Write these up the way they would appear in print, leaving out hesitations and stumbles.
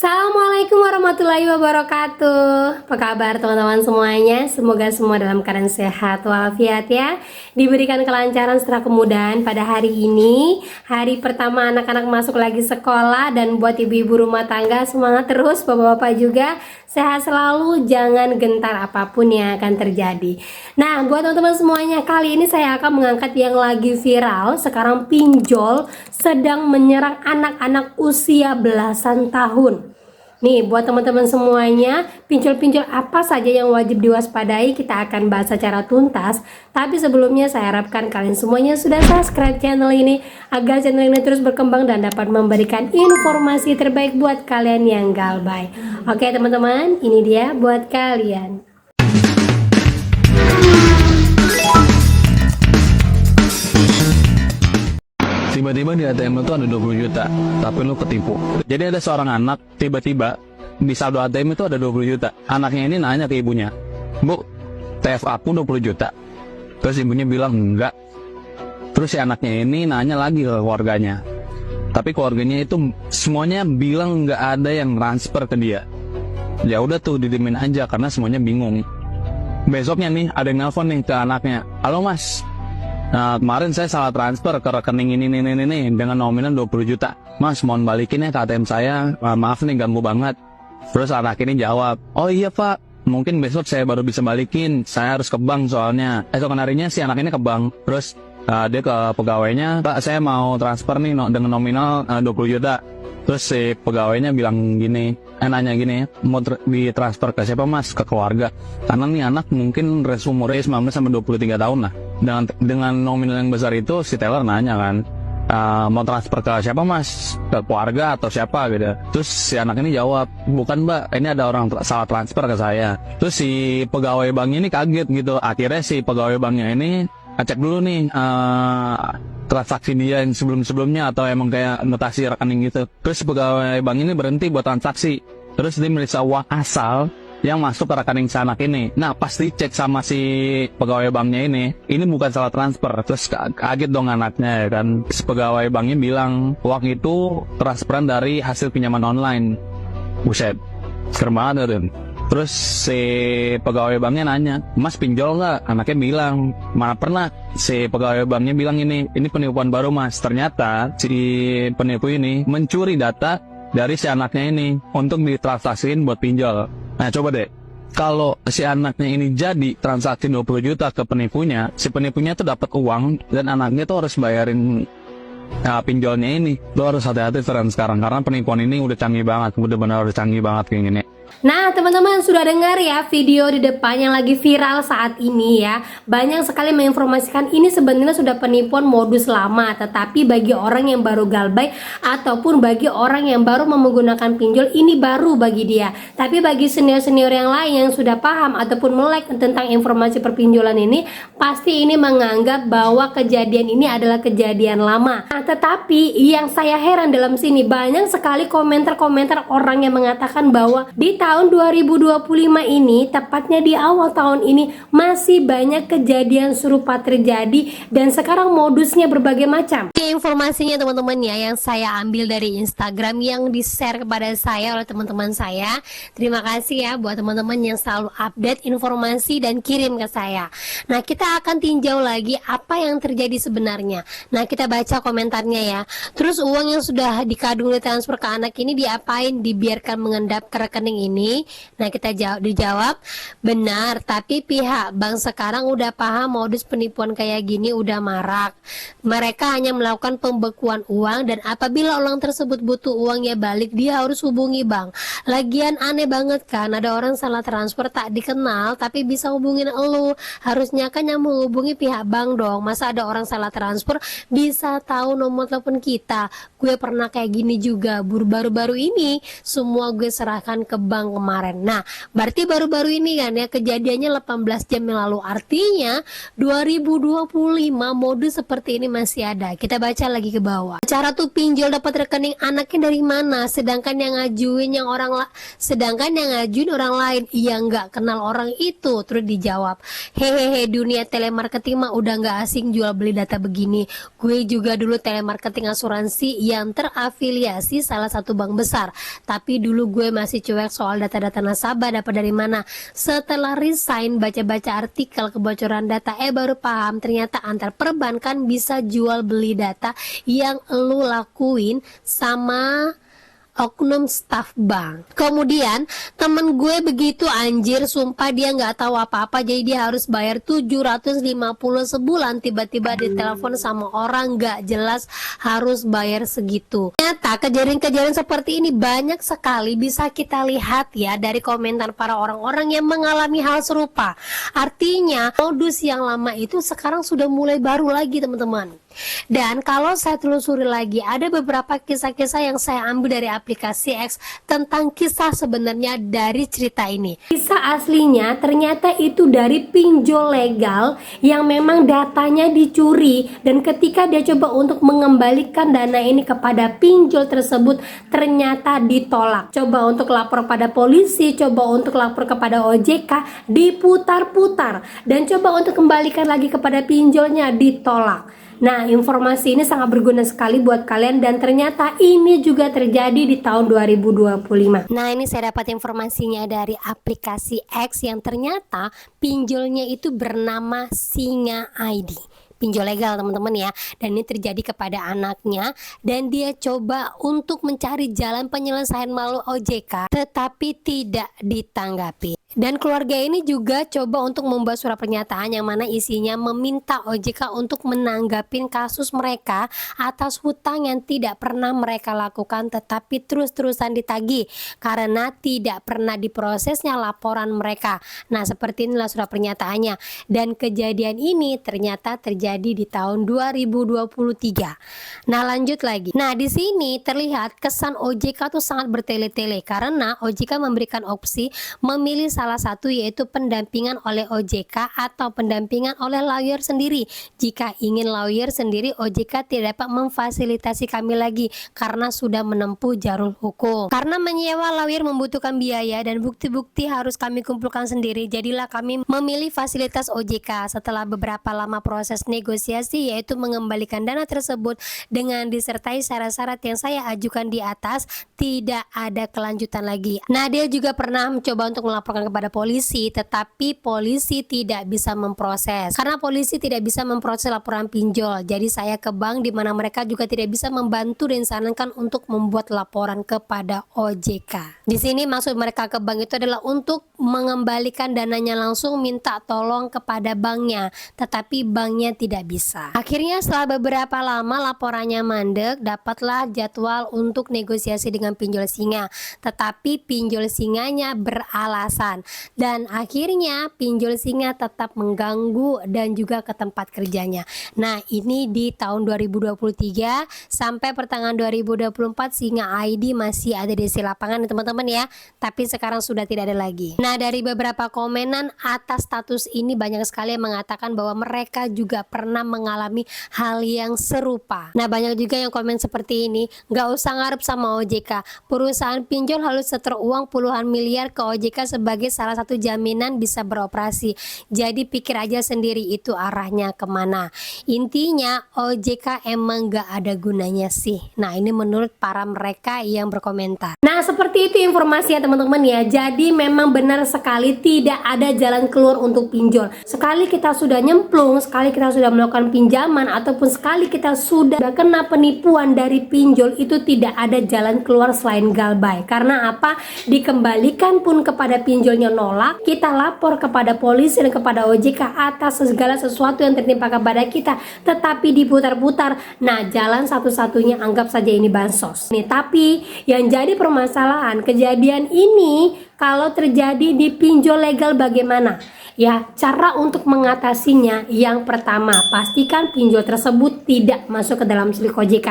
Assalamualaikum warahmatullahi wabarakatuh. Apa kabar teman-teman semuanya? Semoga semua dalam keadaan sehat walafiat ya. Diberikan kelancaran serta kemudahan pada hari ini, hari pertama anak-anak masuk lagi sekolah. Dan buat ibu-ibu rumah tangga, semangat terus. Bapak-bapak juga sehat selalu, jangan gentar apapun yang akan terjadi. Nah, buat teman-teman semuanya, kali ini saya akan mengangkat yang lagi viral. Sekarang pinjol sedang menyerang anak-anak usia belasan tahun. Nih, buat teman-teman semuanya, pinjol-pinjol apa saja yang wajib diwaspadai kita akan bahas secara tuntas. Tapi sebelumnya saya harapkan kalian semuanya sudah subscribe channel ini agar channel ini terus berkembang dan dapat memberikan informasi terbaik buat kalian yang galbay. Oke teman-teman, ini dia buat kalian. Tiba-tiba di ATM lo tuh ada 20 juta, tapi lo ketipu. Jadi ada seorang anak, tiba-tiba di saldo ATM itu ada 20 juta. Anaknya ini nanya ke ibunya, "Bu, TF aku 20 juta." Terus ibunya bilang enggak. Terus si anaknya ini nanya lagi ke keluarganya. Tapi keluarganya itu semuanya bilang nggak ada yang transfer ke dia. Ya udah tuh didimin aja karena semuanya bingung. Besoknya nih ada yang nelfon nih ke anaknya, "Halo mas, nah, kemarin saya salah transfer ke rekening ini dengan nominal 20 juta. Mas, mohon balikin ya ke ATM saya. Maaf nih ganggu banget." Terus anak ini jawab, "Oh iya pak, mungkin besok saya baru bisa balikin. Saya harus ke bank soalnya." Esokan harinya si anak ini ke bank. Terus dia ke pegawainya, "Pak, saya mau transfer nih dengan nominal 20 juta. Terus si pegawainya bilang gini, nanya gini, "Mau ditransfer ke siapa mas?" "Ke keluarga." Karena nih anak mungkin umurnya 19 sampai 23 tahun lah. Dengan nominal yang besar itu si teller nanya kan, "Mau transfer ke siapa mas? Ke keluarga atau siapa?" gitu. Terus si anak ini jawab, "Bukan mbak, ini ada orang salah transfer ke saya." Terus si pegawai banknya ini kaget gitu. Akhirnya si pegawai banknya ini cek dulu nih transaksi dia yang sebelum-sebelumnya atau emang kayak notasi rekening gitu. Terus si pegawai bank ini berhenti buat transaksi. Terus dia meriksa uang asal yang masuk ke rekening si anak ini. Nah, pasti cek sama si pegawai banknya ini bukan salah transfer. Terus kaget dong anaknya ya kan. Si pegawai banknya bilang, "Uang itu transferan dari hasil pinjaman online." Buset, serem banget tuh. Terus si pegawai banknya nanya, "Mas pinjol nggak?" Anaknya bilang, "Mana pernah." Si pegawai banknya bilang ini penipuan baru mas. Ternyata si penipu ini mencuri data dari si anaknya ini untuk ditransaksiin buat pinjol. Nah coba deh, kalau si anaknya ini jadi transaksi 20 juta ke penipunya, si penipunya tuh dapat uang dan anaknya tuh harus bayarin pinjolnya ini. Lo harus hati-hati sekarang karena penipuan ini udah canggih banget, bener-bener udah canggih banget kayak gini. Nah teman-teman sudah dengar ya video di depan yang lagi viral saat ini ya. Banyak sekali menginformasikan ini sebenarnya sudah penipuan modus lama. Tetapi bagi orang yang baru galbay ataupun bagi orang yang baru menggunakan pinjol, ini baru bagi dia. Tapi bagi senior-senior yang lain yang sudah paham ataupun melek tentang informasi perpinjolan ini, pasti ini menganggap bahwa kejadian ini adalah kejadian lama. Nah tetapi yang saya heran dalam sini, banyak sekali komentar-komentar orang yang mengatakan bahwa di tahun 2025 ini, tepatnya di awal tahun ini, masih banyak kejadian serupa terjadi dan sekarang modusnya berbagai macam. Informasinya teman-teman ya, yang saya ambil dari Instagram yang di-share kepada saya oleh teman-teman saya. Terima kasih ya buat teman-teman yang selalu update informasi dan kirim ke saya. Nah, kita akan tinjau lagi apa yang terjadi sebenarnya. Nah, kita baca komentarnya ya. Terus uang yang sudah dikadung ditransfer ke anak ini diapain? Dibiarkan mengendap ke rekening ini? Nah, kita dijawab, benar, tapi pihak bank sekarang udah paham modus penipuan kayak gini udah marak. Mereka hanya melakukan pembekuan uang dan apabila orang tersebut butuh uangnya balik, dia harus hubungi bank. Lagian aneh banget kan, ada orang salah transfer tak dikenal tapi bisa hubungin elu. Harusnya kan yang menghubungi pihak bank dong. Masa ada orang salah transfer bisa tahu nomor telepon kita? Gue pernah kayak gini juga, baru-baru ini semua gue serahkan ke bank kemarin. Nah, berarti baru-baru ini kan ya, kejadiannya 18 jam yang lalu. Artinya 2025 modus seperti ini masih ada. Kita baca lagi ke bawah. Cara tuh pinjol dapat rekening anaknya dari mana? Sedangkan yang ngajuin orang lain, iya nggak kenal orang itu. Terus dijawab, "Hehehe, dunia telemarketing mah udah nggak asing jual beli data begini. Gue juga dulu telemarketing asuransi yang terafiliasi salah satu bank besar. Tapi dulu gue masih cuek soal data-data nasabah dapat dari mana. Setelah resign, baca-baca artikel kebocoran data, baru paham ternyata antar perbankan bisa jual beli data yang lu lakuin sama oknum staf bank. Kemudian temen gue begitu anjir, sumpah dia nggak tahu apa-apa, jadi dia harus bayar 750 sebulan. Tiba-tiba ditelepon sama orang nggak jelas harus bayar segitu. Ternyata kejadian-kejadian seperti ini banyak sekali bisa kita lihat ya dari komentar para orang-orang yang mengalami hal serupa. Artinya modus yang lama itu sekarang sudah mulai baru lagi teman-teman. Dan kalau saya telusuri lagi, ada beberapa kisah-kisah yang saya ambil dari aplikasi X tentang kisah sebenarnya dari cerita ini. Kisah aslinya ternyata itu dari pinjol legal yang memang datanya dicuri, dan ketika dia coba untuk mengembalikan dana ini kepada pinjol tersebut ternyata ditolak. Coba untuk lapor pada polisi, coba untuk lapor kepada OJK, diputar-putar, dan coba untuk kembalikan lagi kepada pinjolnya ditolak. Nah, informasi ini sangat berguna sekali buat kalian, dan ternyata ini juga terjadi di tahun 2025. Nah, ini saya dapat informasinya dari aplikasi X yang ternyata pinjolnya itu bernama Singa ID. Pinjol legal teman-teman ya, dan ini terjadi kepada anaknya, dan dia coba untuk mencari jalan penyelesaian melalui OJK tetapi tidak ditanggapi. Dan keluarga ini juga coba untuk membuat surat pernyataan yang mana isinya meminta OJK untuk menanggapi kasus mereka atas hutang yang tidak pernah mereka lakukan tetapi terus-terusan ditagih karena tidak pernah diprosesnya laporan mereka. Nah, seperti inilah surat pernyataannya, dan kejadian ini ternyata terjadi di tahun 2023. Nah, lanjut lagi. Nah, di sini terlihat kesan OJK tuh sangat bertele-tele karena OJK memberikan opsi memilih salah satu, yaitu pendampingan oleh OJK atau pendampingan oleh lawyer sendiri. Jika ingin lawyer sendiri, OJK tidak dapat memfasilitasi kami lagi karena sudah menempuh jalur hukum. Karena menyewa lawyer membutuhkan biaya dan bukti-bukti harus kami kumpulkan sendiri, jadilah kami memilih fasilitas OJK. Setelah beberapa lama proses negosiasi, yaitu mengembalikan dana tersebut dengan disertai syarat-syarat yang saya ajukan di atas, tidak ada kelanjutan lagi. Nah, dia juga pernah mencoba untuk melaporkan kepada polisi, tetapi polisi tidak bisa memproses. Karena polisi tidak bisa memproses laporan pinjol, jadi saya ke bank di mana mereka juga tidak bisa membantu dan disarankan untuk membuat laporan kepada OJK. Di sini maksud mereka ke bank itu adalah untuk mengembalikan dananya langsung, minta tolong kepada banknya, tetapi banknya tidak bisa. Akhirnya setelah beberapa lama laporannya mandek, dapatlah jadwal untuk negosiasi dengan pinjol Singa, tetapi pinjol Singanya beralasan, dan akhirnya pinjol Singa tetap mengganggu dan juga ke tempat kerjanya. Nah, ini di tahun 2023 sampai pertengahan 2024 Singa ID masih ada di sisi lapangan teman-teman ya, tapi sekarang sudah tidak ada lagi. Nah, dari beberapa komenan atas status ini banyak sekali yang mengatakan bahwa mereka juga pernah mengalami hal yang serupa. Nah, banyak juga yang komen seperti ini, nggak usah ngarep sama OJK, perusahaan pinjol harus setor uang puluhan miliar ke OJK sebagai salah satu jaminan bisa beroperasi. Jadi pikir aja sendiri itu arahnya kemana. Intinya OJK emang gak ada gunanya sih. Nah, ini menurut para mereka yang berkomentar. Nah, seperti itu informasinya teman-teman ya. Jadi memang benar sekali tidak ada jalan keluar untuk pinjol. Sekali kita sudah nyemplung, sekali kita sudah melakukan pinjaman, ataupun sekali kita sudah kena penipuan dari pinjol, itu tidak ada jalan keluar selain galbay. Karena apa? Dikembalikan pun kepada pinjolnya nolak, kita lapor kepada polisi dan kepada OJK atas segala sesuatu yang tertimpa kepada kita, tetapi diputar-putar. Nah, jalan satu-satunya anggap saja ini bansos. Nih, tapi yang jadi permasalahan kejadian ini kalau terjadi di pinjol legal bagaimana? Ya, cara untuk mengatasinya yang pertama, pastikan pinjol tersebut tidak masuk ke dalam slik OJK.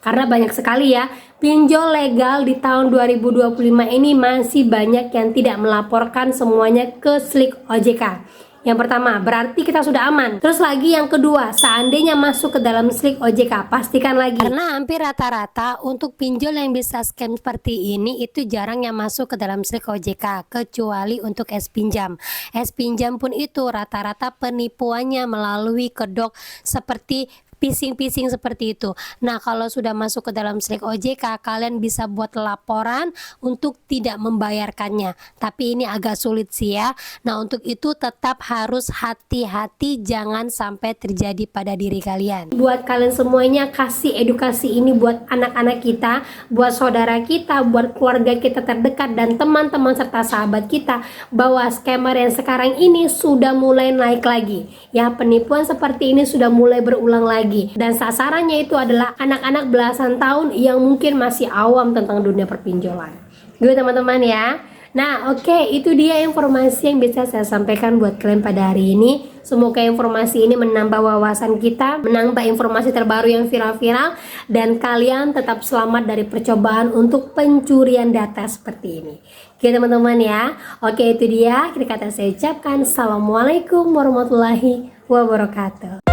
Karena banyak sekali ya pinjol legal di tahun 2025 ini masih banyak yang tidak melaporkan semuanya ke slik OJK. Yang pertama, berarti kita sudah aman. Terus lagi yang kedua, seandainya masuk ke dalam slik OJK, pastikan lagi. Karena hampir rata-rata untuk pinjol yang bisa scam seperti ini itu jarang yang masuk ke dalam slik OJK, kecuali untuk S-Pinjam. S-Pinjam pun itu rata-rata penipuannya melalui kedok seperti phishing seperti itu. Nah, kalau sudah masuk ke dalam Slack OJK, kalian bisa buat laporan untuk tidak membayarkannya. Tapi ini agak sulit sih ya. Nah, untuk itu tetap harus hati-hati, jangan sampai terjadi pada diri kalian. Buat kalian semuanya, kasih edukasi ini buat anak-anak kita, buat saudara kita, buat keluarga kita terdekat dan teman-teman serta sahabat kita, bahwa scammer yang sekarang ini sudah mulai naik lagi. Ya, penipuan seperti ini sudah mulai berulang lagi. Dan sasarannya itu adalah anak-anak belasan tahun yang mungkin masih awam tentang dunia perpinjolan. Gitu teman-teman ya. Nah, oke, itu dia informasi yang bisa saya sampaikan buat kalian pada hari ini. Semoga informasi ini menambah wawasan kita, menambah informasi terbaru yang viral-viral, dan kalian tetap selamat dari percobaan untuk pencurian data seperti ini. Oke teman-teman ya. Oke, itu dia. Akhir kata saya ucapkan, Assalamualaikum warahmatullahi wabarakatuh.